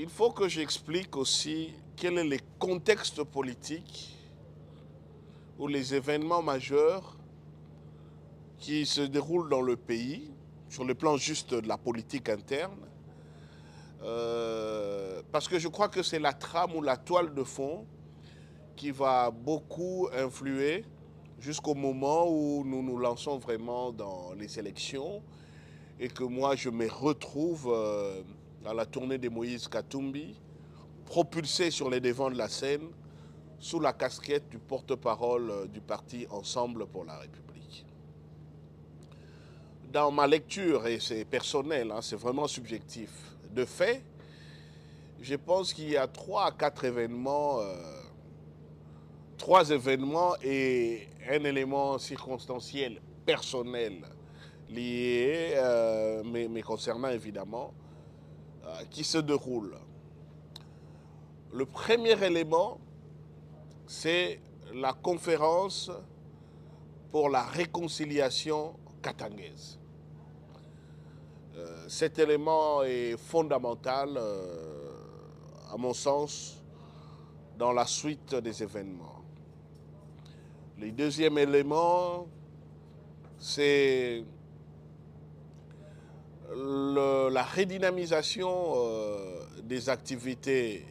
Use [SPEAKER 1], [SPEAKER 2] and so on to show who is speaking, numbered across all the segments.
[SPEAKER 1] il faut que j'explique aussi quel est le contexte politique ou les événements majeurs qui se déroulent dans le pays, sur le plan juste de la politique interne, parce que je crois que c'est la trame ou la toile de fond qui va beaucoup influer jusqu'au moment où nous nous lançons vraiment dans les élections et que moi je me retrouve à la tournée de Moïse Katumbi, propulsé sur les devants de la scène sous la casquette du porte-parole du parti Ensemble pour la République. Dans ma lecture, et c'est personnel, hein, c'est vraiment subjectif, de fait, je pense qu'il y a 3 à 4 événements, 3 événements et un élément circonstanciel, personnel, lié, mais concernant évidemment, qui se déroulent. Le premier élément, c'est la conférence pour la réconciliation katangaise. Cet élément est fondamental, à mon sens, dans la suite des événements. Le deuxième élément, c'est la redynamisation des activités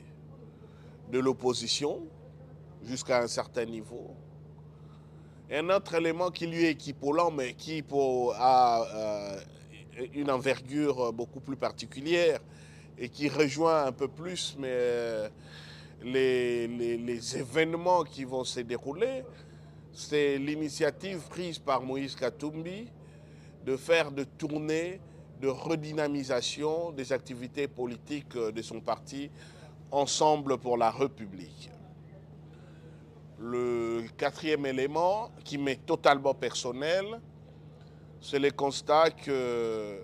[SPEAKER 1] de l'opposition jusqu'à un certain niveau. Un autre élément qui lui est équivalent, mais qui a une envergure beaucoup plus particulière et qui rejoint un peu plus les événements qui vont se dérouler, c'est l'initiative prise par Moïse Katumbi de faire de tournées de redynamisation des activités politiques de son parti Ensemble pour la République. Le quatrième élément, qui m'est totalement personnel, c'est le constat que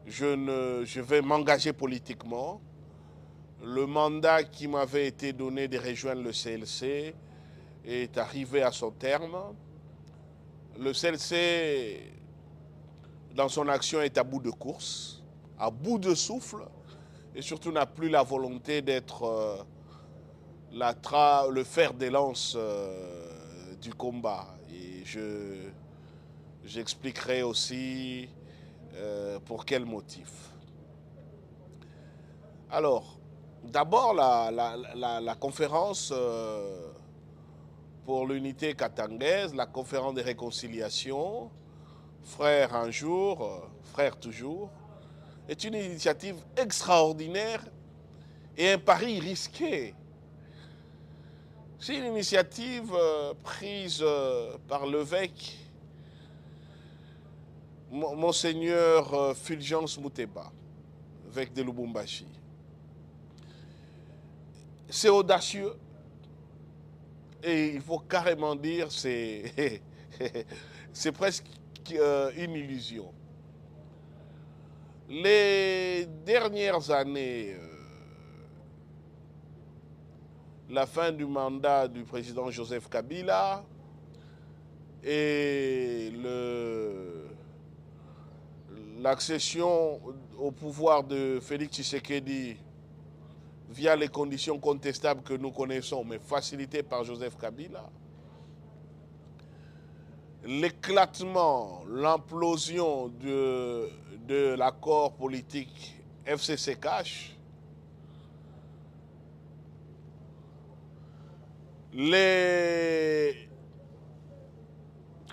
[SPEAKER 1] je vais m'engager politiquement. Le mandat qui m'avait été donné de rejoindre le CLC est arrivé à son terme. Le CLC, dans son action, est à bout de course, à bout de souffle, et surtout n'a plus la volonté d'être le fer de lance du combat. Et j'expliquerai aussi pour quel motif. Alors, d'abord la conférence pour l'unité katangaise, la conférence de réconciliation, frère un jour, frère toujours, est une initiative extraordinaire et un pari risqué. C'est une initiative prise par l'évêque Monseigneur Fulgence Muteba, évêque de Lubumbashi. C'est audacieux et il faut carrément dire c'est c'est presque une illusion. Les dernières années, la fin du mandat du président Joseph Kabila et l'accession au pouvoir de Félix Tshisekedi via les conditions contestables que nous connaissons, mais facilitées par Joseph Kabila, l'éclatement, l'implosion de l'accord politique FCC-Cash,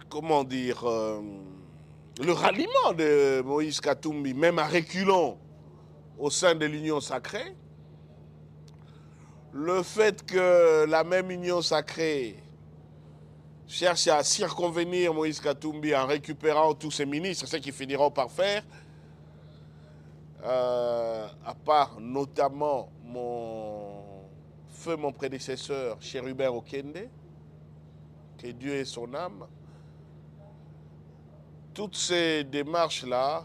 [SPEAKER 1] comment dire, le ralliement de Moïse Katumbi, même à reculons au sein de l'Union sacrée, le fait que la même Union sacrée cherche à circonvenir Moïse Katumbi en récupérant tous ses ministres, ce qu'ils finiront par faire, à part notamment mon prédécesseur, Chérubin Okende, que Dieu ait son âme, toutes ces démarches-là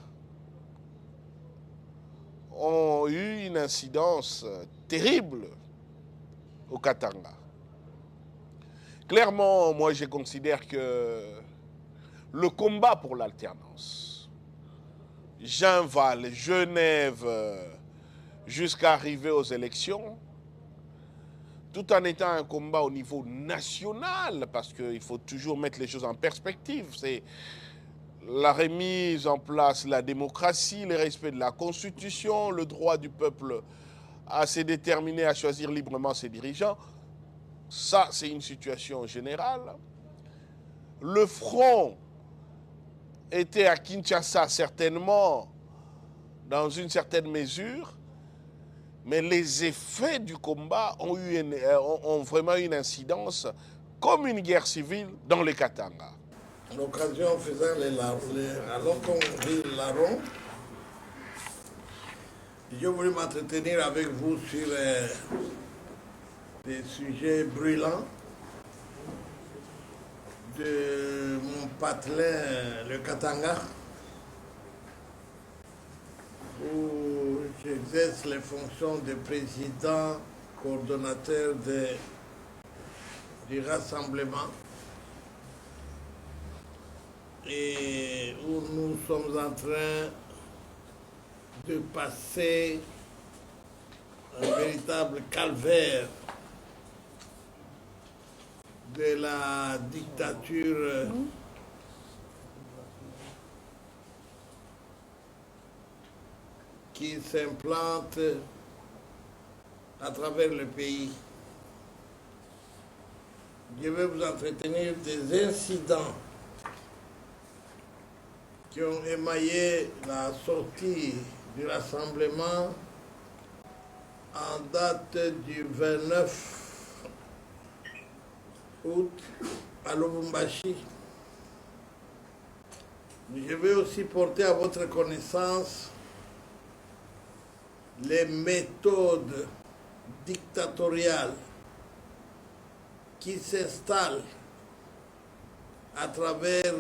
[SPEAKER 1] ont eu une incidence terrible au Katanga. Clairement, moi je considère que le combat pour l'alternance, Jean Val, Genève, jusqu'à arriver aux élections, tout en étant un combat au niveau national, parce qu'il faut toujours mettre les choses en perspective. C'est la remise en place de la démocratie, le respect de la Constitution, le droit du peuple à se déterminer, à choisir librement ses dirigeants. Ça, c'est une situation générale. Le front était à Kinshasa, certainement, dans une certaine mesure, mais les effets du combat ont vraiment une incidence comme une guerre civile dans les Katanga.
[SPEAKER 2] L'occasion faisant alors qu'on vit le larron, je voulais m'entretenir avec vous sur des sujets brûlants de mon patelin, le Katanga, où j'exerce les fonctions de président, coordonnateur du rassemblement, et où nous sommes en train de passer un véritable calvaire de la dictature qui s'implante à travers le pays. Je vais vous entretenir des incidents qui ont émaillé la sortie du rassemblement en date du 29 août à Lubumbashi. Je vais aussi porter à votre connaissance les méthodes dictatoriales qui s'installent à travers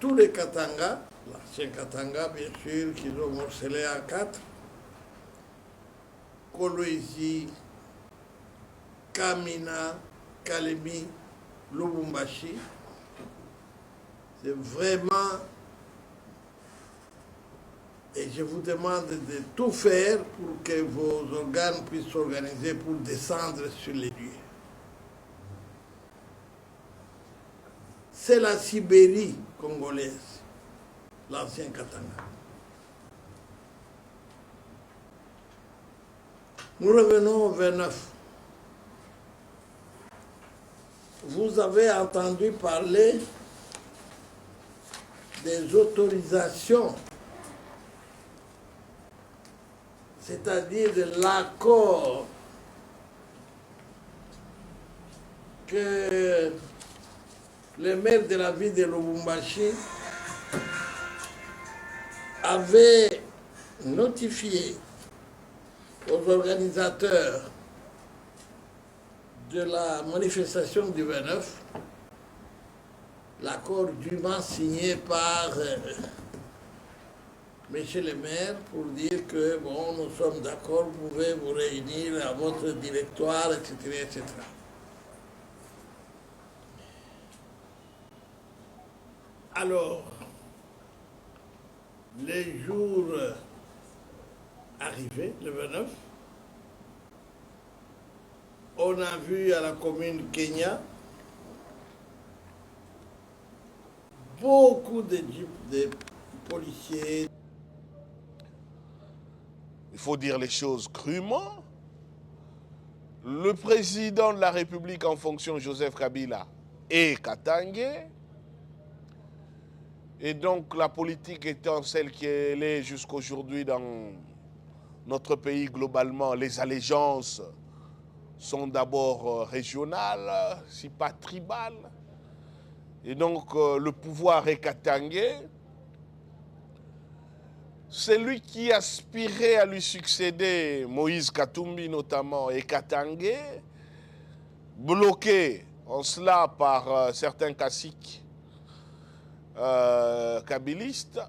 [SPEAKER 2] tous les Katanga, l'ancien Katanga bien sûr, qu'ils ont morcelé à 4, Kolwezi, Kamina, Kalemi, Lubumbashi. C'est vraiment, et je vous demande de tout faire pour que vos organes puissent s'organiser pour descendre sur les lieux. C'est la Sibérie congolaise, l'ancien Katanga. Nous revenons au 29. Vous avez entendu parler des autorisations, c'est-à-dire de l'accord que le maire de la ville de Lubumbashi avait notifié aux organisateurs de la manifestation du 29, l'accord dûment signé par monsieur le maire pour dire que bon, nous sommes d'accord, vous pouvez vous réunir à votre directoire, etc., etc. Alors, les jours arrivés, le 29, on a vu à la commune Kenya beaucoup de policiers.
[SPEAKER 1] Il faut dire les choses crûment. Le président de la République en fonction, Joseph Kabila, est katangais. Et donc la politique étant celle qu'elle est jusqu'aujourd'hui dans notre pays globalement, les allégeances sont d'abord régionales, si pas tribales. Et donc le pouvoir est katangais. Celui qui aspirait à lui succéder, Moïse Katumbi notamment, est katangais, bloqué en cela par certains caciques kabilistes.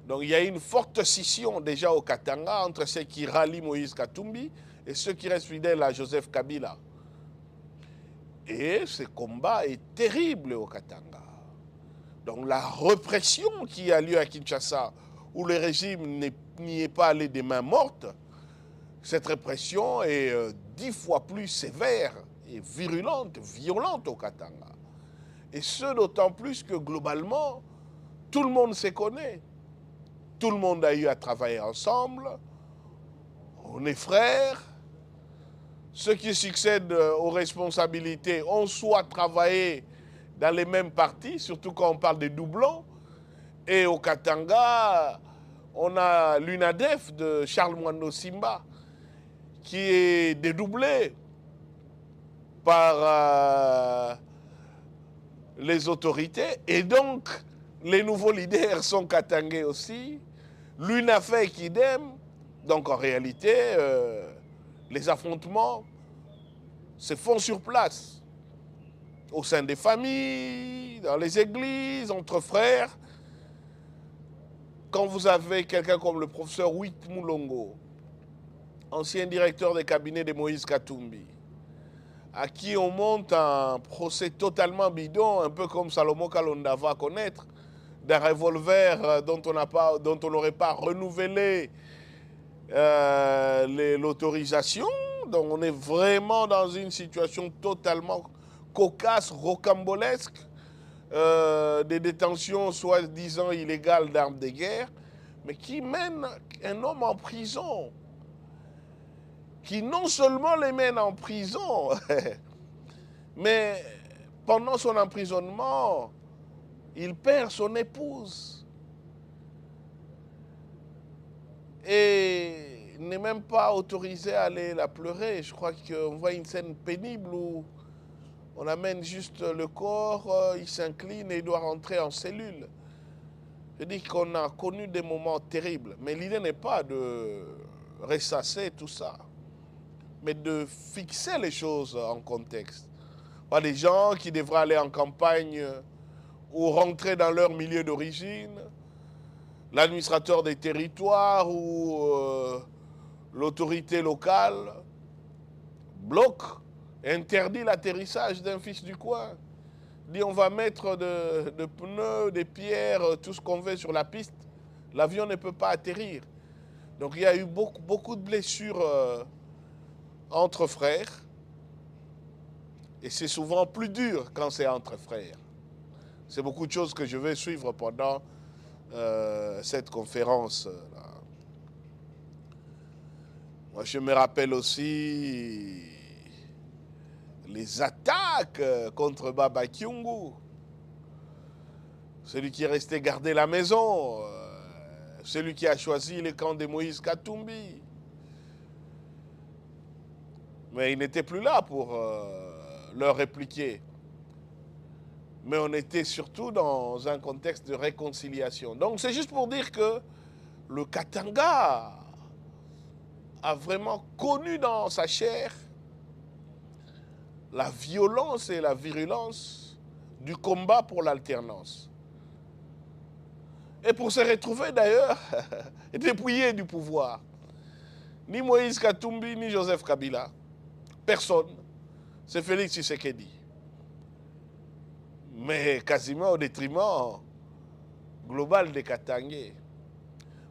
[SPEAKER 1] Donc il y a une forte scission déjà au Katanga entre ceux qui rallient Moïse Katumbi et ceux qui restent fidèles à Joseph Kabila. Et ce combat est terrible au Katanga. Donc la répression qui a lieu à Kinshasa, où le régime n'y est pas allé des mains mortes, cette répression est 10 fois plus sévère et virulente, violente au Katanga. Et ce, d'autant plus que globalement, tout le monde se connaît. Tout le monde a eu à travailler ensemble. On est frères. Ceux qui succèdent aux responsabilités ont soit travaillé dans les mêmes partis, surtout quand on parle des doublons. Et au Katanga, on a l'UNADEF de Charles Mwando Simba, qui est dédoublé par les autorités. Et donc, les nouveaux leaders sont katangais aussi. L'UNAFEC idem. Donc, en réalité, les affrontements se font sur place, au sein des familles, dans les églises, entre frères. Quand vous avez quelqu'un comme le professeur Huit Moulongo, ancien directeur des cabinets de Moïse Katumbi, à qui on monte un procès totalement bidon, un peu comme Salomon Kalonda va connaître, d'un revolver dont on n'aurait pas renouvelé l'autorisation. Donc on est vraiment dans une situation totalement cocasse, rocambolesque, des détentions soi-disant illégales d'armes de guerre, mais qui mène un homme en prison, qui non seulement les mène en prison, mais pendant son emprisonnement, il perd son épouse. Et n'est même pas autorisé à aller la pleurer. Je crois qu'on voit une scène pénible où on amène juste le corps, il s'incline et il doit rentrer en cellule. Je dis qu'on a connu des moments terribles. Mais l'idée n'est pas de ressasser tout ça, mais de fixer les choses en contexte. Pas des gens qui devraient aller en campagne ou rentrer dans leur milieu d'origine, l'administrateur des territoires ou l'autorité locale bloque, interdit l'atterrissage d'un fils du coin. Dit on va mettre de pneus, des pierres, tout ce qu'on veut sur la piste. L'avion ne peut pas atterrir. Donc il y a eu beaucoup de blessures entre frères. Et c'est souvent plus dur quand c'est entre frères. C'est beaucoup de choses que je vais suivre pendant cette conférence. Moi, je me rappelle aussi les attaques contre Baba Kyungu. Celui qui est resté garder la maison, celui qui a choisi le camp de Moïse Katumbi. Mais il n'était plus là pour leur répliquer. Mais on était surtout dans un contexte de réconciliation. Donc c'est juste pour dire que le Katanga a vraiment connu dans sa chair la violence et la virulence du combat pour l'alternance. Et pour se retrouver d'ailleurs dépouillé du pouvoir, ni Moïse Katumbi, ni Joseph Kabila, personne, c'est Félix Tshisekedi. Mais quasiment au détriment global des Katangais.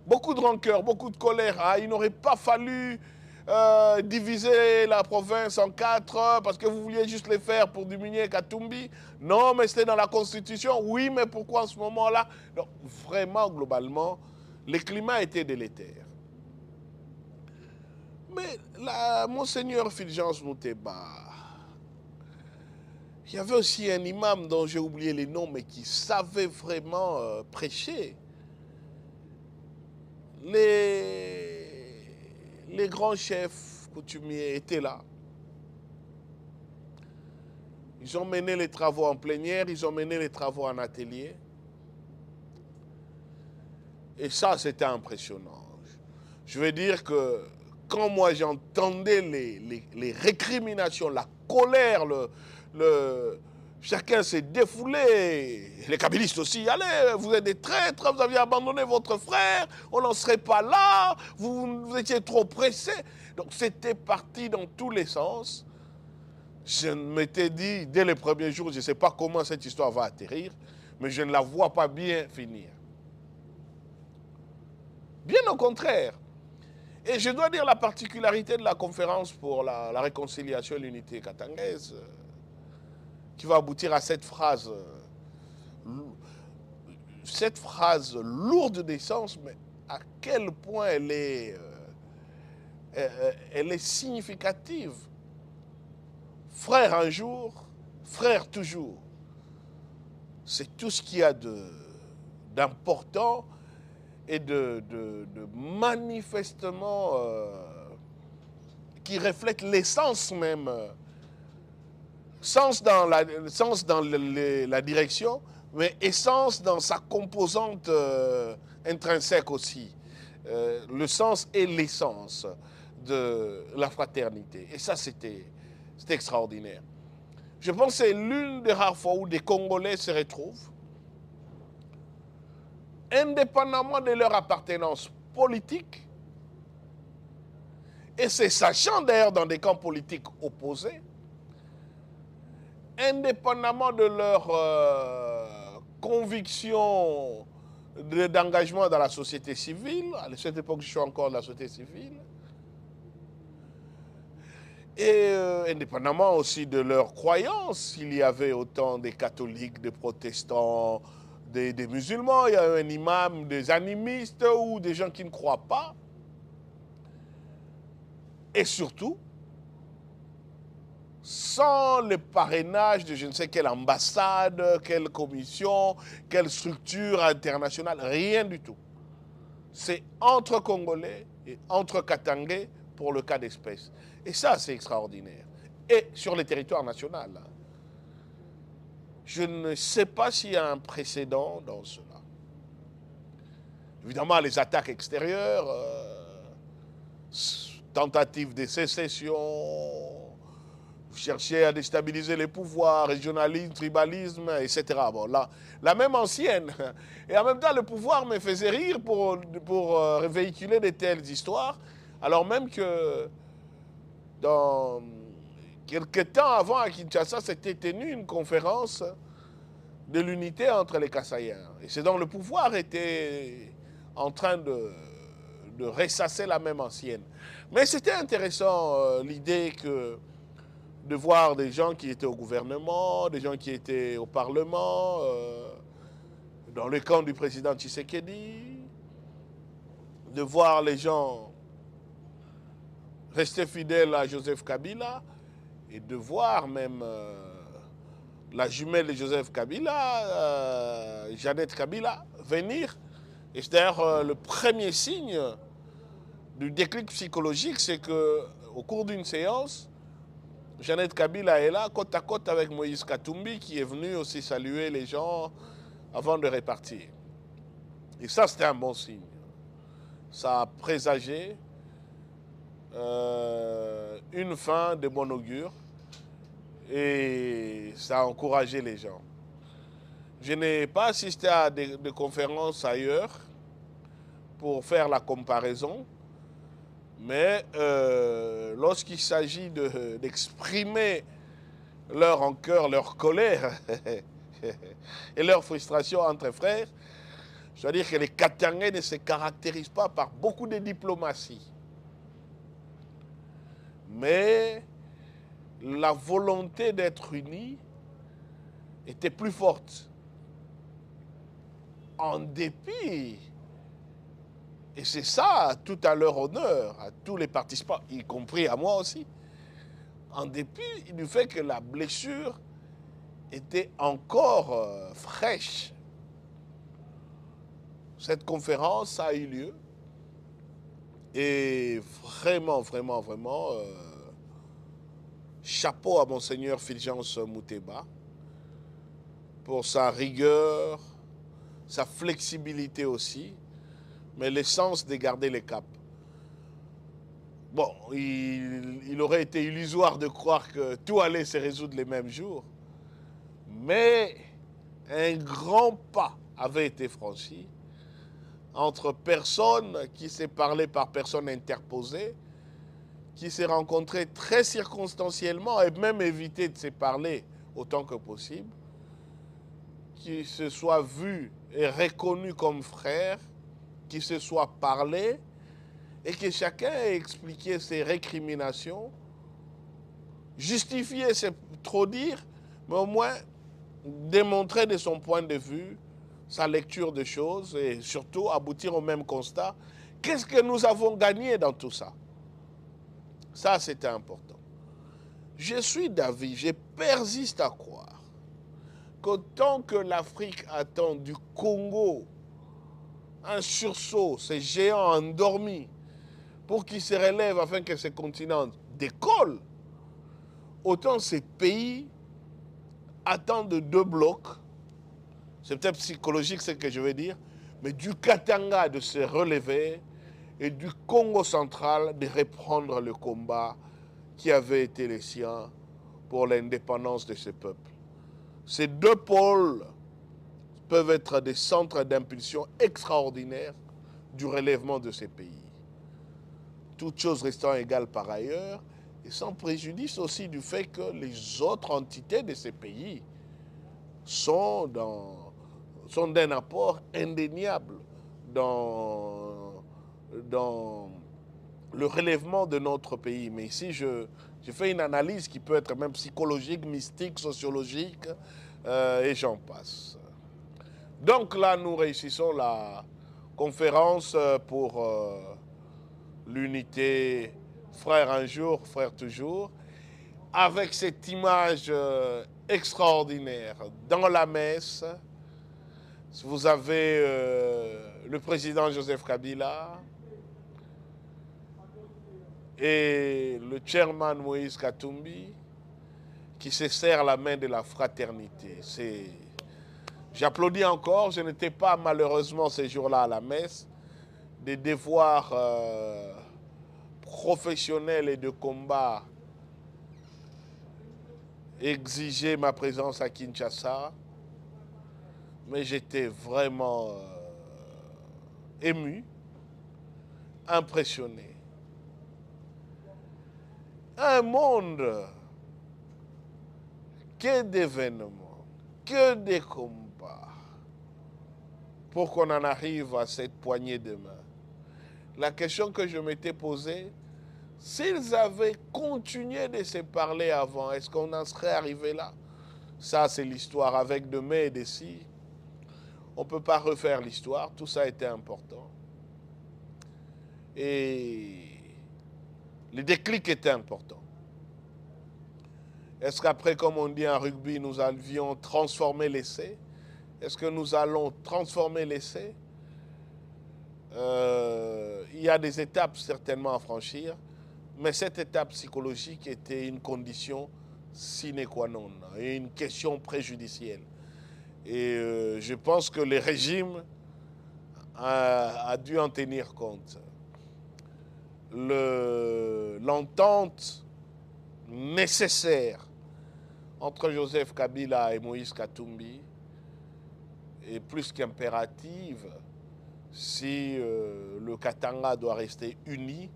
[SPEAKER 1] Beaucoup de rancœur, beaucoup de colère. Ah, il n'aurait pas fallu diviser la province en 4 parce que vous vouliez juste les faire pour diminuer Katumbi. Non, mais c'était dans la Constitution. Oui, mais pourquoi en ce moment-là? Donc, vraiment, globalement, le climat était délétère. Mais là, Monseigneur Fulgence Mouteba, il y avait aussi un imam dont j'ai oublié les noms, mais qui savait vraiment prêcher. Les grands chefs coutumiers étaient là. Ils ont mené les travaux en plénière, ils ont mené les travaux en atelier. Et ça, c'était impressionnant. Je veux dire que quand moi j'entendais les récriminations, la colère, chacun s'est défoulé. Les kabylistes aussi, allez, vous êtes des traîtres, vous aviez abandonné votre frère, on n'en serait pas là, vous étiez trop pressés. Donc c'était parti dans tous les sens. Je m'étais dit, dès les premiers jours, je ne sais pas comment cette histoire va atterrir, mais je ne la vois pas bien finir. Bien au contraire. Et je dois dire la particularité de la conférence pour la réconciliation et l'unité katangaise, qui va aboutir à cette phrase lourde d'essence, mais à quel point elle est significative. Frère un jour, frère toujours. C'est tout ce qu'il y a d'important et de manifestement qui reflète l'essence même, sens dans la direction, mais essence dans sa composante intrinsèque aussi. Le sens et l'essence de la fraternité. Et ça, c'était extraordinaire. Je pense que c'est l'une des rares fois où des Congolais se retrouvent, indépendamment de leur appartenance politique, et c'est sachant d'ailleurs dans des camps politiques opposés, indépendamment de leur conviction d'engagement dans la société civile, à cette époque je suis encore dans la société civile, et indépendamment aussi de leurs croyances, il y avait autant des catholiques, des protestants, des musulmans, il y a un imam, des animistes ou des gens qui ne croient pas. Et surtout, sans le parrainage de je ne sais quelle ambassade, quelle commission, quelle structure internationale, rien du tout. C'est entre Congolais et entre Katangais pour le cas d'espèce. Et ça, c'est extraordinaire. Et sur le territoire national, je ne sais pas s'il y a un précédent dans cela. Évidemment, les attaques extérieures, tentatives de sécession, chercher à déstabiliser les pouvoirs, régionalisme, tribalisme, etc. Bon, là, la même ancienne. Et en même temps, le pouvoir me faisait rire pour véhiculer de telles histoires, alors même que dans quelques temps avant à Kinshasa, s'était tenue une conférence de l'unité entre les Kassaïens. Et c'est donc le pouvoir était en train de ressasser la même ancienne. Mais c'était intéressant l'idée de voir des gens qui étaient au gouvernement, des gens qui étaient au Parlement, dans le camp du président Tshisekedi, de voir les gens rester fidèles à Joseph Kabila et de voir même la jumelle de Joseph Kabila, Jeannette Kabila, venir. Et c'est d'ailleurs le premier signe du déclic psychologique, c'est qu'au cours d'une séance, Jeannette Kabila est là, côte à côte avec Moïse Katumbi, qui est venu aussi saluer les gens avant de repartir. Et ça, c'était un bon signe. Ça a présagé une fin de bon augure et ça a encouragé les gens. Je n'ai pas assisté à des conférences ailleurs pour faire la comparaison, mais lorsqu'il s'agit d'exprimer leur rancœur, leur colère et leur frustration entre frères, je dois dire que les Katangais ne se caractérisent pas par beaucoup de diplomatie. Mais la volonté d'être unis était plus forte. En dépit, et c'est ça tout à leur honneur, à tous les participants, y compris à moi aussi, en dépit du fait que la blessure était encore fraîche. Cette conférence a eu lieu et vraiment, chapeau à Monseigneur Fulgence Moutéba pour sa rigueur, sa flexibilité aussi, mais l'essence de garder les caps. Bon, il aurait été illusoire de croire que tout allait se résoudre les mêmes jours, mais un grand pas avait été franchi entre personnes qui s'est parlé par personnes interposées, qui s'est rencontré très circonstanciellement et même évité de se parler autant que possible, qui se soient vus et reconnus comme frères, qui se soient parlé et que chacun ait expliqué ses récriminations. Justifier, c'est trop dire, mais au moins démontrer de son point de vue sa lecture des choses et surtout aboutir au même constat. Qu'est-ce que nous avons gagné dans tout ça? Ça, c'était important. Je suis d'avis, je persiste à croire qu'autant que l'Afrique attend du Congo un sursaut, ces géants endormis, pour qu'ils se relèvent afin que ce continent décolle, autant ces pays attendent de deux blocs. C'est peut-être psychologique ce que je veux dire, mais du Katanga de se relever et du Congo central de reprendre le combat qui avait été le sien pour l'indépendance de ce peuple. Ces deux pôles peuvent être des centres d'impulsion extraordinaires du relèvement de ces pays. Toutes choses restant égales par ailleurs, et sans préjudice aussi du fait que les autres entités de ces pays sont d'un apport indéniable dans le relèvement de notre pays. Mais ici, je fais une analyse qui peut être même psychologique, mystique, sociologique, et j'en passe. Donc là, nous réussissons la conférence pour l'unité frère un jour, frère toujours, avec cette image extraordinaire. Dans la messe, vous avez le président Joseph Kabila et le chairman Moïse Katumbi qui se serrent la main de la fraternité. J'applaudis encore, je n'étais pas malheureusement ces jours-là à la messe, des devoirs professionnels et de combat exigeaient ma présence à Kinshasa, mais j'étais vraiment ému, impressionné. Un monde, que d'événements, que de combats, pour qu'on en arrive à cette poignée de main. La question que je m'étais posée, s'ils avaient continué de se parler avant, est-ce qu'on en serait arrivé là? Ça, c'est l'histoire avec de mais et de si. On ne peut pas refaire l'histoire, tout ça était important. Et le déclic était important. Est-ce qu'après, comme on dit en rugby, nous avions transformé l'essai? Est-ce que nous allons transformer l'essai? Il y a des étapes certainement à franchir, mais cette étape psychologique était une condition sine qua non, et une question préjudicielle. Et je pense que le régime a dû en tenir compte. L'entente nécessaire entre Joseph Kabila et Moïse Katumbi est plus qu'impérative si le Katanga doit rester uni,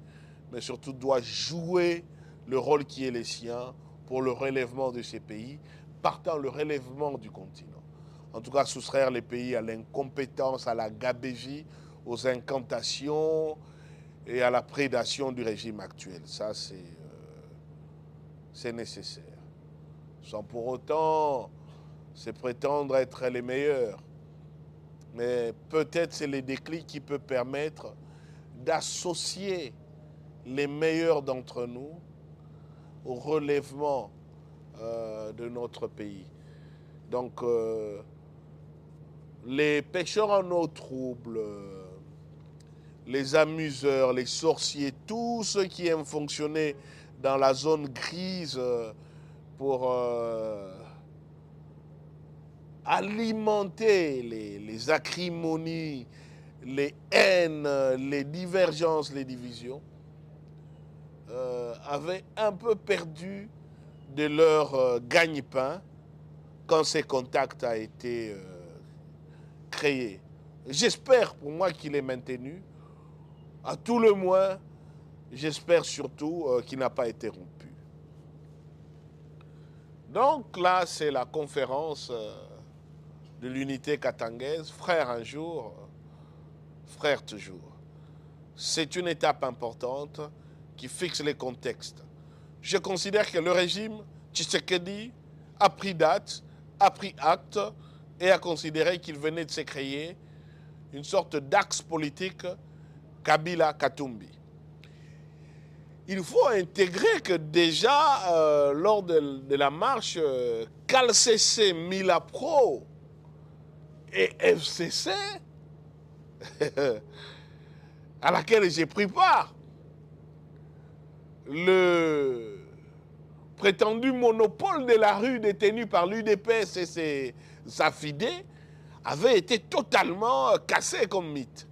[SPEAKER 1] mais surtout doit jouer le rôle qui est le sien pour le relèvement de ces pays, partant le relèvement du continent. En tout cas, soustraire les pays à l'incompétence, à la gabégie, aux incantations et à la prédation du régime actuel. Ça, c'est nécessaire. Sans pour autant se prétendre être les meilleurs. Mais peut-être c'est le déclic qui peut permettre d'associer les meilleurs d'entre nous au relèvement de notre pays. Donc, les pêcheurs en eau trouble, les amuseurs, les sorciers, tous ceux qui aiment fonctionner dans la zone grise pour alimenter les acrimonies, les haines, les divergences, les divisions, avaient un peu perdu de leur gagne-pain quand ces contacts ont été créés. J'espère pour moi qu'il est maintenu. À tout le moins, j'espère surtout qu'il n'a pas été rompu. Donc là, c'est la conférence de l'unité katangaise, frère un jour, frère toujours. c'est une étape importante qui fixe les contextes. Je considère que le régime Tshisekedi a pris date, a pris acte et a considéré qu'il venait de se créer une sorte d'axe politique Kabila-Katumbi. Il faut intégrer que déjà, lors de la marche CALCC, Milapro et FCC, à laquelle j'ai pris part, le prétendu monopole de la rue détenu par l'UDPS et ses affidés avait été totalement cassé comme mythe.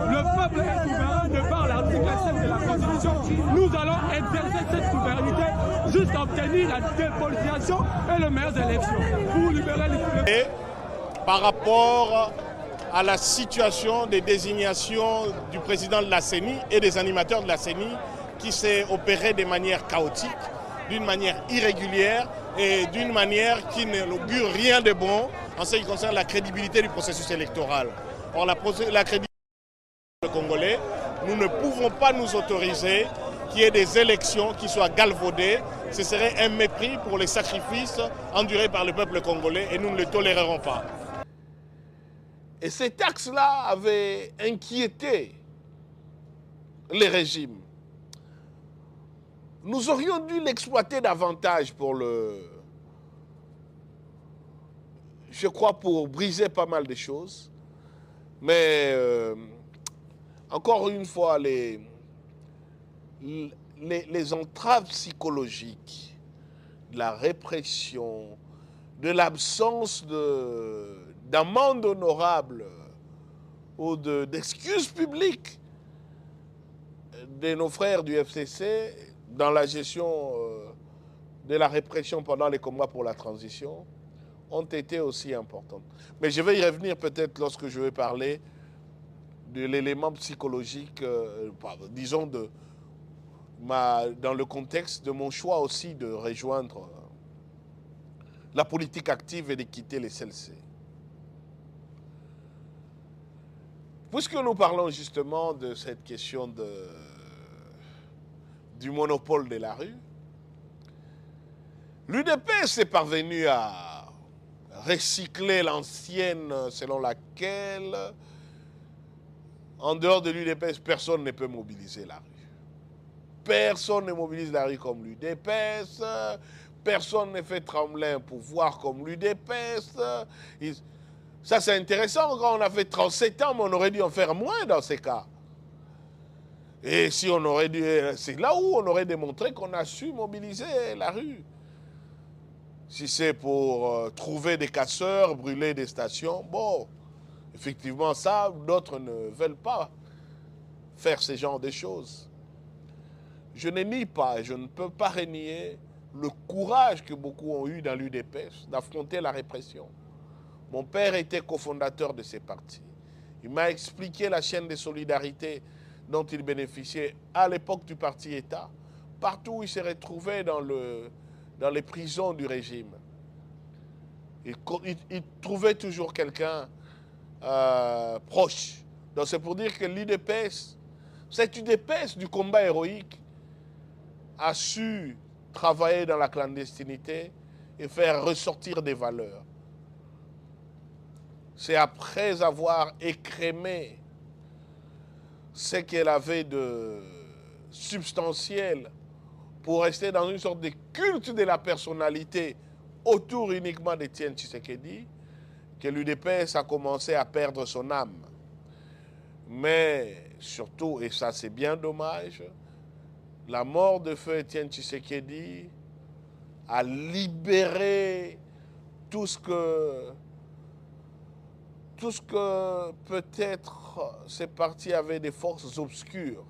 [SPEAKER 3] Le peuple est souverain de par l'article 7 de la Constitution. Nous allons exercer cette souveraineté jusqu'à obtenir la dépolitisation et les meilleures élections pour libérer les...
[SPEAKER 1] Et par rapport à la situation des désignations du président de la CENI et des animateurs de la CENI qui s'est opéré de manière chaotique, d'une manière irrégulière et d'une manière qui n'augure rien de bon en ce qui concerne la crédibilité du processus électoral. Or, la crédibilité du Congolais, nous ne pouvons pas nous autoriser qu'il y ait des élections qui soient galvaudées. Ce serait un mépris pour les sacrifices endurés par le peuple congolais et nous ne le tolérerons pas. Et cet axe-là avait inquiété les régimes. Nous aurions dû l'exploiter davantage pour je crois, pour briser pas mal de choses. Mais encore une fois, les entraves psychologiques, de la répression, de l'absence d'amende honorable ou d'excuses publiques de nos frères du FCC dans la gestion de la répression pendant les combats pour la transition ont été aussi importantes. Mais je vais y revenir peut-être lorsque je vais parler de l'élément psychologique, disons, dans le contexte de mon choix aussi de rejoindre la politique active et de quitter les CLC. Puisque nous parlons justement de cette question du monopole de la rue, l'UDPS est parvenu à recycler l'ancienne selon laquelle, en dehors de l'UDPS, personne ne peut mobiliser la rue. Personne ne mobilise la rue comme l'UDPS, personne ne fait trembler un pouvoir comme l'UDPS. Ça, c'est intéressant, quand on a fait 37 ans, mais on aurait dû en faire moins dans ces cas. Et si on aurait dû, c'est là où on aurait démontré qu'on a su mobiliser la rue. Si c'est pour trouver des casseurs, brûler des stations, bon, effectivement, ça, d'autres ne veulent pas faire ce genre de choses. Je ne nie pas, je ne peux pas renier le courage que beaucoup ont eu dans l'UDPS d'affronter la répression. Mon père était cofondateur de ces partis. Il m'a expliqué la chaîne de solidarité dont il bénéficiait à l'époque du parti État, partout où il s'est retrouvé dans les prisons du régime. Il trouvait toujours quelqu'un proche. Donc c'est pour dire que l'UDPS, cette UDPS du combat héroïque, a su travailler dans la clandestinité et faire ressortir des valeurs. C'est après avoir écrémé ce qu'elle avait de substantiel pour rester dans une sorte de culte de la personnalité autour uniquement d'Étienne Tshisekedi, que l'UDPS a commencé à perdre son âme. Mais surtout, et ça c'est bien dommage, la mort de feu Étienne Tshisekedi a libéré tout ce que peut-être ces partis avaient des forces obscures.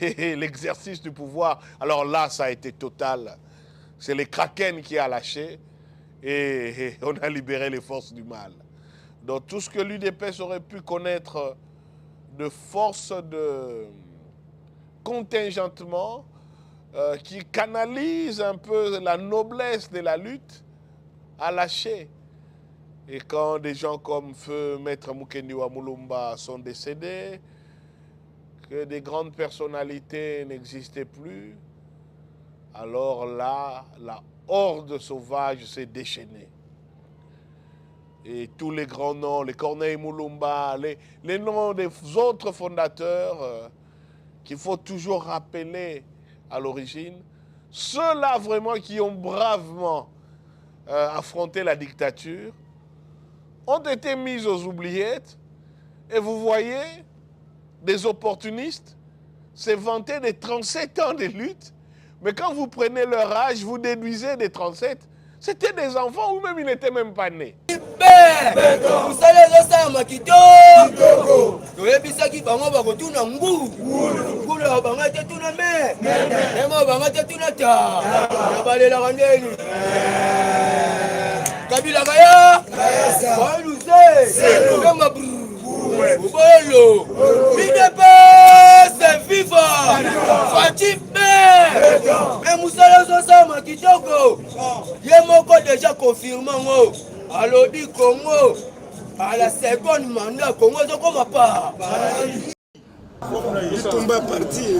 [SPEAKER 1] Et l'exercice du pouvoir, alors là, ça a été total. C'est les Kraken qui a lâché et on a libéré les forces du mal. Donc tout ce que l'UDPS aurait pu connaître de force de contingentement, qui canalise un peu la noblesse de la lutte, a lâché. Et quand des gens comme Feu Maître Mukendi wa Mulumba sont décédés, que des grandes personnalités n'existaient plus, alors là, la horde sauvage s'est déchaînée. Et tous les grands noms, les Corneille Mulumba, les noms des autres fondateurs qu'il faut toujours rappeler à l'origine, ceux-là vraiment qui ont bravement affronté la dictature, ont été mis aux oubliettes. Et vous voyez des opportunistes se vanter des 37 ans de lutte, mais quand vous prenez leur âge, vous déduisez des 37, c'était des enfants ou même ils n'étaient même pas nés.
[SPEAKER 4] Déjà confirmant à l'Odi Congo, à la seconde mandat Congo, je ne pas.
[SPEAKER 5] Il tombe à partir,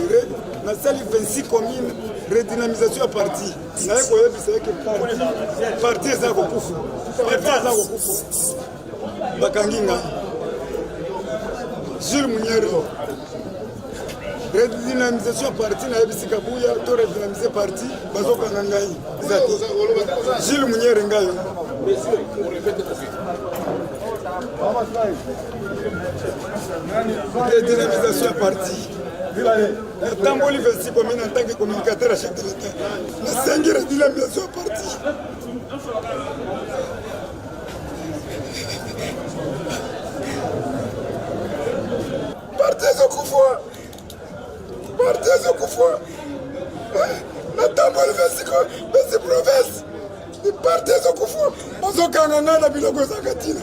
[SPEAKER 5] dans les 26 communes, redynamisation à partir. Il y a que parti est à Gokoufou. Parti est à Gokoufou. Bakanginga. Jules Mouniero. Redynamisation à partir, na yebisi Kabuya, to redynamiser parti, bazoka nangai. Jules Mouniero ngai. Redynamisation à parti. Tamboli 26 communes en tant que communicateur à chef de l'État. La 5 redynamisation à parti. Partez au Koufoua. Partez au Koufoua. La Tamboli 26 provinces. Partez au Koufoua. Ozokanganga na biloko zakatina.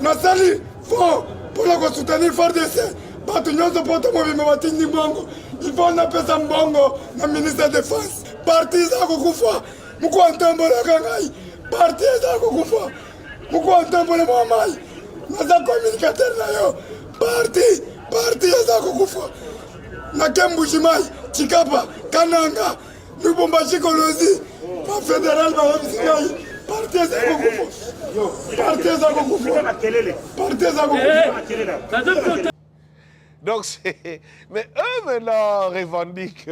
[SPEAKER 5] Nasali fort pour la soutenir FARDC. Bato nyonso poto mobimba batindi mbongo. Il faut napesa mbongo na ministre de défense. Parti za kokufa. Muko antambola kangai. Parti za kokufa. Muko antambola mwamai. Naza communicateur na yo. Parti za kokufa. Na Kembushimai, Chikapa, Kananga, Lubumbashi Kolosi, ma fédéral va visiter. Partez à Gokoufou. Partez à Gokoufou. Partez à Gokoufou.
[SPEAKER 1] Donc mais eux maintenant revendiquent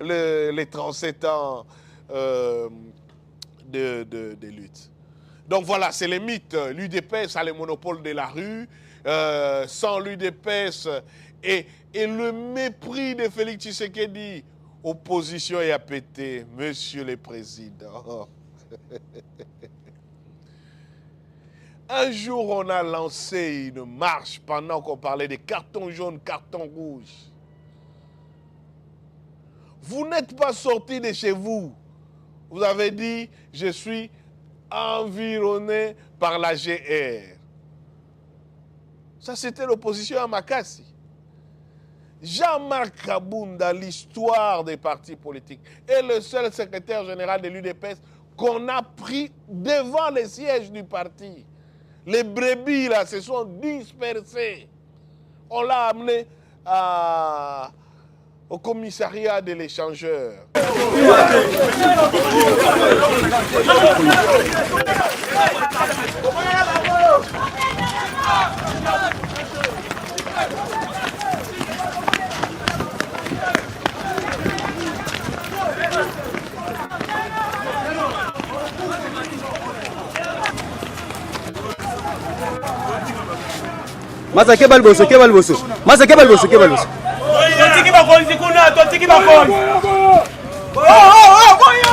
[SPEAKER 1] les 37 ans de lutte. Donc voilà, c'est les mythes. L'UDPS a le monopole de la rue. Sans l'UDPS et le mépris de Félix Tshisekedi, opposition est à péter, Monsieur le Président. Un jour, on a lancé une marche pendant qu'on parlait des cartons jaunes, cartons rouges. Vous n'êtes pas sorti de chez vous. Vous avez dit, je suis environné par la GR. Ça, c'était l'opposition à Makassi. Jean-Marc Kabounda, l'histoire des partis politiques, est le seul secrétaire général de l'UDPS qu'on a pris devant les sièges du parti. Les brebis, là, se sont dispersées. On l'a amené au commissariat de l'échangeur.
[SPEAKER 6] Masake balboso, ke balboso. Masake balboso, ke balboso.
[SPEAKER 4] Totiki bakonzi kuna, totiki bakonzi. Oh, boya.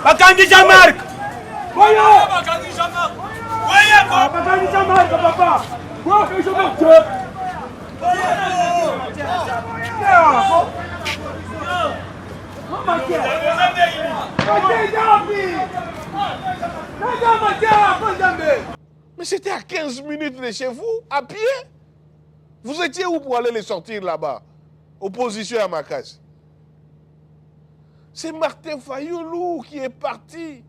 [SPEAKER 4] Bakangi Jean-Marc.
[SPEAKER 1] Mais c'était à 15 minutes de chez vous, à pied. Vous étiez où pour aller les sortir là-bas? Opposition à Makassi. C'est Martin Fayoulou qui est parti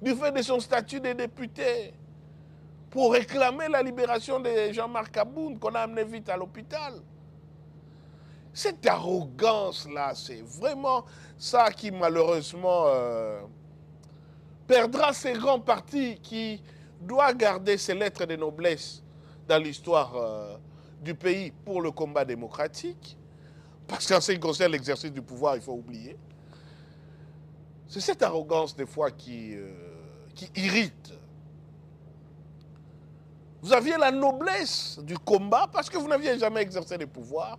[SPEAKER 1] du fait de son statut de député pour réclamer la libération de Jean-Marc Aboun qu'on a amené vite à l'hôpital. Cette arrogance-là, c'est vraiment ça qui malheureusement perdra ses grands partis qui doit garder ses lettres de noblesse dans l'histoire du pays pour le combat démocratique. Parce qu'en ce qui concerne l'exercice du pouvoir, il faut oublier. C'est cette arrogance des fois qui irrite. Vous aviez la noblesse du combat parce que vous n'aviez jamais exercé le pouvoir,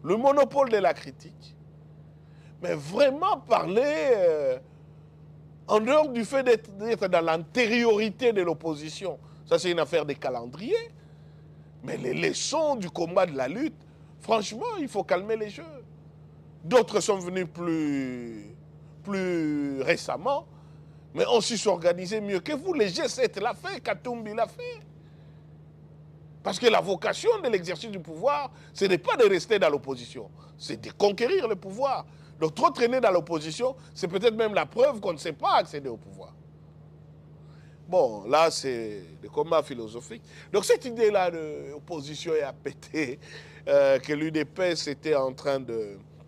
[SPEAKER 1] le monopole de la critique. Mais vraiment parler en dehors du fait d'être dans l'antériorité de l'opposition, ça c'est une affaire de calendrier. Mais les leçons du combat de la lutte, franchement, il faut calmer les jeux. D'autres sont venus plus récemment, mais on s'y s'organisait mieux que vous. Les G7 l'a fait, Katumbi l'a fait. Parce que la vocation de l'exercice du pouvoir, ce n'est pas de rester dans l'opposition, c'est de conquérir le pouvoir. Donc trop traîner dans l'opposition, c'est peut-être même la preuve qu'on ne sait pas accéder au pouvoir. Bon, là, c'est le combat philosophique. Donc cette idée-là d'opposition est à péter, que l'UDPS était en train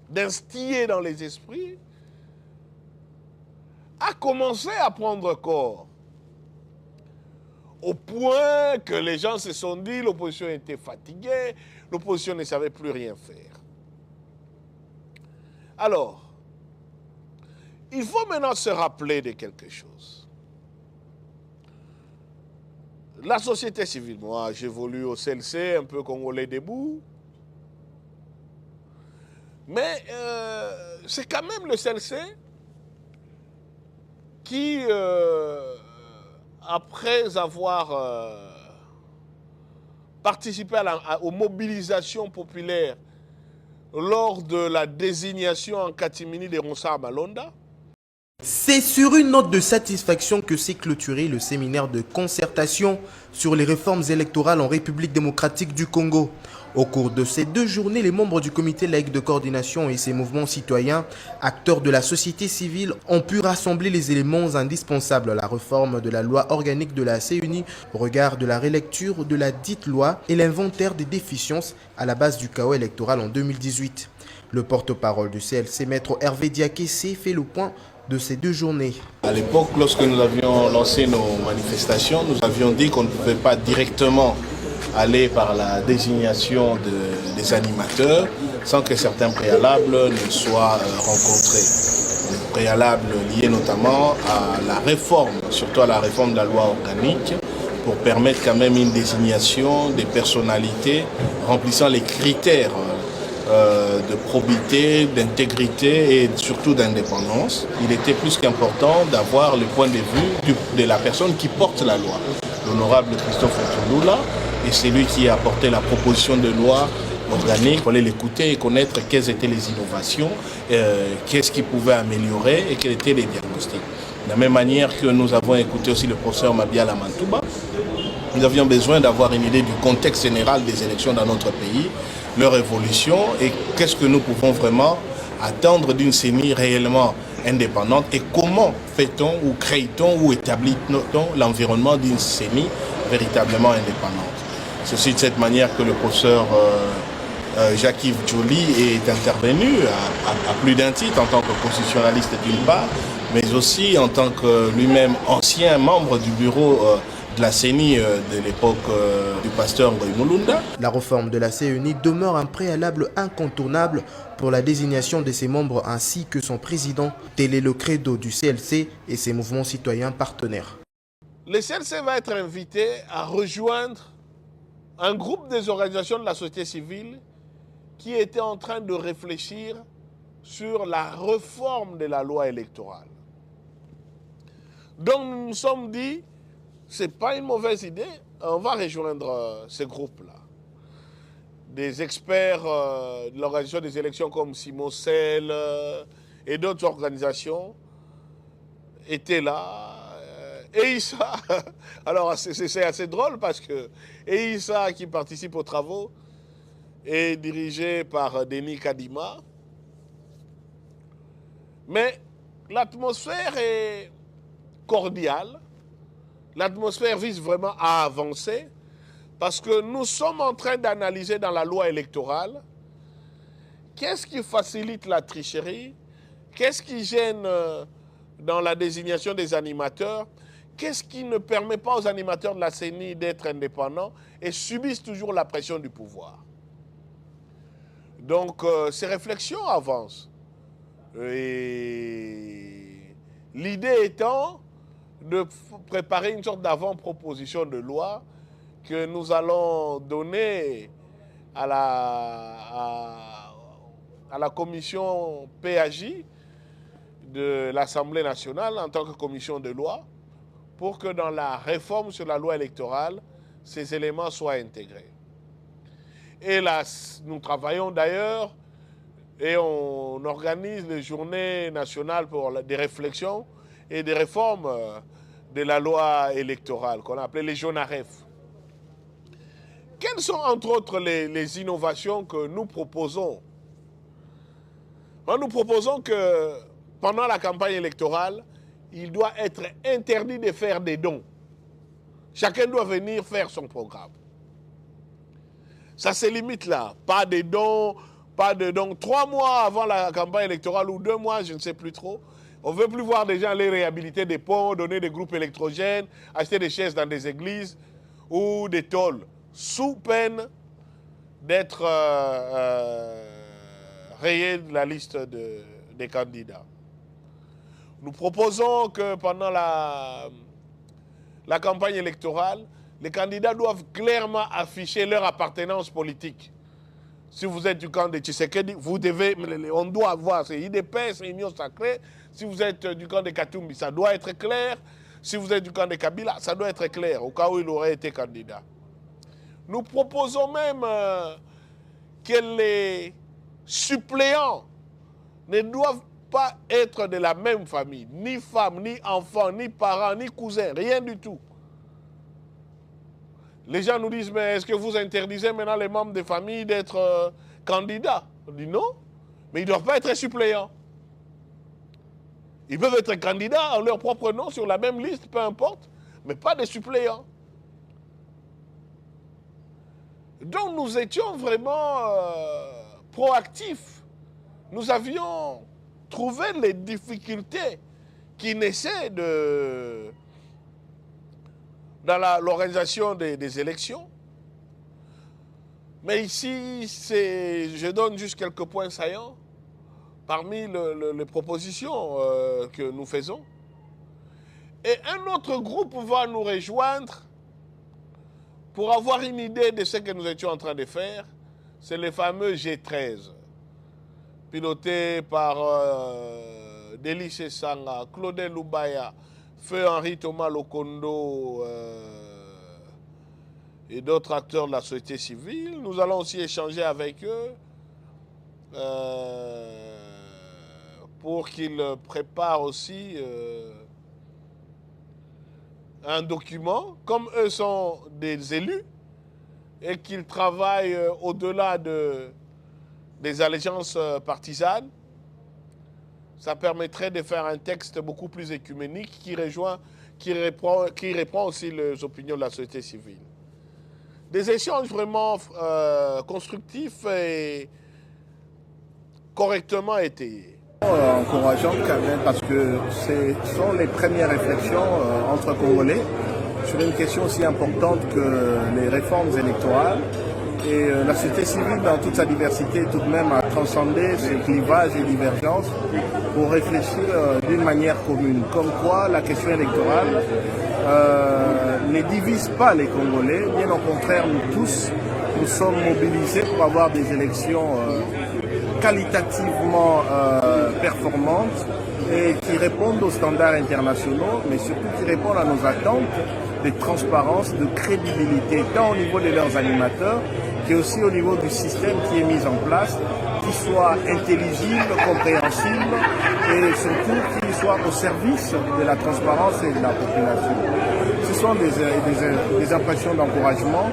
[SPEAKER 1] d'instiller dans les esprits, a commencé à prendre corps. Au point que les gens se sont dit, l'opposition était fatiguée, l'opposition ne savait plus rien faire. Alors, il faut maintenant se rappeler de quelque chose. La société civile, moi j'évolue au CLC, un peu congolais debout, mais c'est quand même le CLC qui, après avoir participé aux mobilisations populaires lors de la désignation en catimini de Ronsard Malonda.
[SPEAKER 7] C'est sur une note de satisfaction que s'est clôturé le séminaire de concertation sur les réformes électorales en République démocratique du Congo. Au cours de ces 2 journées, les membres du comité laïque de coordination et ses mouvements citoyens, acteurs de la société civile, ont pu rassembler les éléments indispensables à la réforme de la loi organique de la CENI au regard de la relecture de la dite loi et l'inventaire des déficiences à la base du chaos électoral en 2018. Le porte-parole du CLC, Maître Hervé Diakessé, fait le point de ces 2 journées.
[SPEAKER 1] À l'époque, lorsque nous avions lancé nos manifestations, nous avions dit qu'on ne pouvait pas directement aller par la désignation des animateurs sans que certains préalables ne soient rencontrés. Des préalables liés notamment à la réforme, surtout à la réforme de la loi organique, pour permettre quand même une désignation des personnalités remplissant les critères de probité, d'intégrité et surtout d'indépendance. Il était plus qu'important d'avoir le point de vue de la personne qui porte la loi. L'honorable Christophe Ntouloula, et c'est lui qui a apporté la proposition de loi organique. Il fallait l'écouter et connaître quelles étaient les innovations, qu'est-ce qui pouvait améliorer et quels étaient les diagnostics. De la même manière que nous avons écouté aussi le professeur Mabiala Mantouba, nous avions besoin d'avoir une idée du contexte général des élections dans notre pays, leur évolution et qu'est-ce que nous pouvons vraiment attendre d'une CENI réellement indépendante et comment fait-on ou crée-t-on ou établit-on l'environnement d'une CENI véritablement indépendante. C'est aussi de cette manière que le professeur Jacques-Yves Joly est intervenu à plus d'un titre en tant que constitutionnaliste d'une part, mais aussi en tant que lui-même ancien membre du bureau de la CENI de l'époque du pasteur Ngoï Mulunda.
[SPEAKER 7] La réforme de la CENI demeure un préalable incontournable pour la désignation de ses membres ainsi que son président. Tel est le credo du CLC et ses mouvements citoyens partenaires.
[SPEAKER 1] Le CLC va être invité à rejoindre un groupe des organisations de la société civile qui était en train de réfléchir sur la réforme de la loi électorale. Donc nous nous sommes dit, ce n'est pas une mauvaise idée, on va rejoindre ce groupe-là. Des experts de l'organisation des élections comme Simocel et d'autres organisations étaient là. EISA, alors c'est assez drôle parce que EISA qui participe aux travaux est dirigé par Denis Kadima. Mais l'atmosphère est cordiale, l'atmosphère vise vraiment à avancer parce que nous sommes en train d'analyser dans la loi électorale qu'est-ce qui facilite la tricherie, qu'est-ce qui gêne dans la désignation des animateurs, qu'est-ce qui ne permet pas aux animateurs de la CENI d'être indépendants et subissent toujours la pression du pouvoir. Donc ces réflexions avancent. Et l'idée étant de préparer une sorte d'avant-proposition de loi que nous allons donner à la commission PAJ de l'Assemblée nationale en tant que commission de loi pour que dans la réforme sur la loi électorale, ces éléments soient intégrés. Et là, nous travaillons d'ailleurs et on organise les journées nationales pour des réflexions et des réformes de la loi électorale qu'on a appelées les JONAREF. Quelles sont entre autres les innovations que nous proposons? Nous proposons que pendant la campagne électorale, il doit être interdit de faire des dons. Chacun doit venir faire son programme. Ça se limite là. Pas de dons, pas de dons. 3 mois avant la campagne électorale ou 2 mois, je ne sais plus trop. On ne veut plus voir des gens aller réhabiliter des ponts, donner des groupes électrogènes, acheter des chaises dans des églises ou des tôles, sous peine d'être rayés de la liste des candidats. Nous proposons que pendant la campagne électorale, les candidats doivent clairement afficher leur appartenance politique. Si vous êtes du camp de Tshisekedi, on doit avoir, c'est IDP, c'est Union Sacrée. Si vous êtes du camp de Katumbi, ça doit être clair. Si vous êtes du camp de Kabila, ça doit être clair, au cas où il aurait été candidat. Nous proposons même que les suppléants ne doivent pas être de la même famille, ni femme, ni enfant, ni parents, ni cousins, rien du tout. Les gens nous disent, mais est-ce que vous interdisez maintenant les membres des familles d'être candidats? On dit non, mais ils ne doivent pas être suppléants. Ils peuvent être candidats en leur propre nom sur la même liste, peu importe, mais pas des suppléants. Donc nous étions vraiment proactifs. Nous avions trouvé les difficultés qui naissaient dans l'organisation des élections. Mais ici, je donne juste quelques points saillants parmi les propositions que nous faisons. Et un autre groupe va nous rejoindre pour avoir une idée de ce que nous étions en train de faire. C'est le fameux G13, piloté par Délice Sanga, Claudel Loubaya, Feu Henri Thomas Lokondo et d'autres acteurs de la société civile. Nous allons aussi échanger avec eux pour qu'ils préparent aussi un document, comme eux sont des élus et qu'ils travaillent au-delà des allégeances partisanes. Ça permettrait de faire un texte beaucoup plus écuménique qui reprend aussi les opinions de la société civile. Des échanges vraiment constructifs et correctement étayés.
[SPEAKER 8] Encourageante quand même parce que ce sont les premières réflexions entre Congolais sur une question aussi importante que les réformes électorales. Et la société civile, dans toute sa diversité, tout de même a transcendé ces clivages et divergences pour réfléchir d'une manière commune. Comme quoi, la question électorale ne divise pas les Congolais. Bien au contraire, nous tous, nous sommes mobilisés pour avoir des élections qualitativement performantes et qui répondent aux standards internationaux, mais surtout qui répondent à nos attentes de transparence, de crédibilité, tant au niveau de leurs animateurs, qu'aussi au niveau du système qui est mis en place, qui soit intelligible, compréhensible et surtout qui soit au service de la transparence et de la population. Ce sont des impressions d'encouragement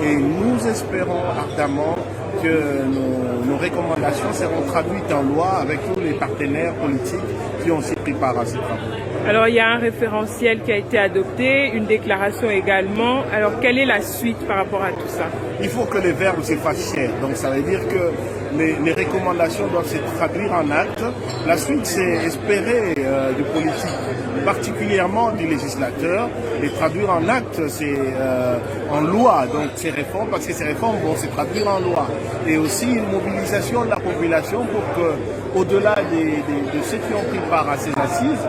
[SPEAKER 8] et nous espérons ardemment que nos recommandations seront traduites en loi avec tous les partenaires politiques qui ont aussi pris part à ces travaux.
[SPEAKER 9] Alors il y a un référentiel qui a été adopté, une déclaration également. Alors quelle est la suite par rapport à tout ça?
[SPEAKER 8] Il faut que les verbes se fassent chers. Donc ça veut dire que les recommandations doivent se traduire en actes. La suite, c'est espérer du politique, particulièrement du législateur, les traduire en actes, c'est en loi. Donc ces réformes, parce que ces réformes vont se traduire en loi. Et aussi une mobilisation de la population pour que, au-delà de ceux qui ont pris part à ces assises,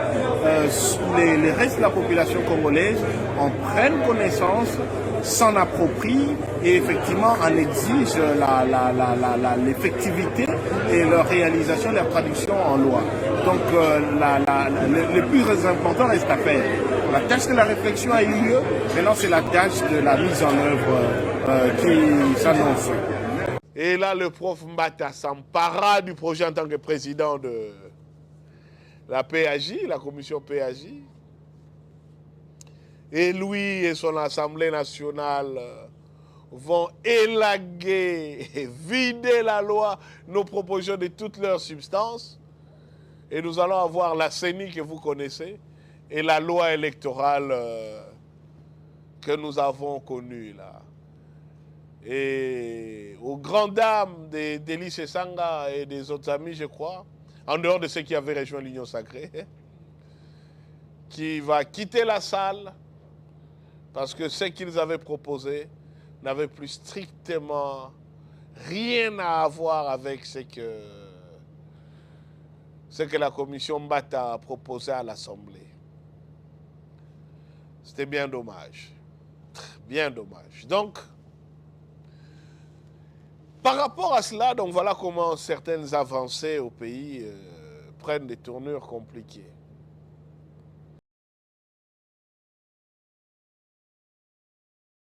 [SPEAKER 8] les restes de la population congolaise en prennent connaissance, s'en approprient et effectivement en exigent l'effectivité et leur réalisation, leur traduction en loi. Donc le plus important reste à faire. La tâche de la réflexion a eu lieu, maintenant c'est la tâche de la mise en œuvre qui s'annonce.
[SPEAKER 1] Et là, le prof Mbata s'empara du projet en tant que président de la PAJ, la commission PAJ. Et lui et son Assemblée nationale vont élaguer et vider la loi, nos propositions de toutes leurs substances. Et nous allons avoir la CENI que vous connaissez et la loi électorale que nous avons connue là. Et aux grandes dames d'Elie Sanga et des autres amis, je crois, en dehors de ceux qui avaient rejoint l'Union Sacrée, qui va quitter la salle parce que ce qu'ils avaient proposé n'avait plus strictement rien à voir avec ce que la commission Mbata a proposé à l'Assemblée. C'était bien dommage. Bien dommage. Donc, par rapport à cela, donc voilà comment certaines avancées au pays prennent des tournures compliquées.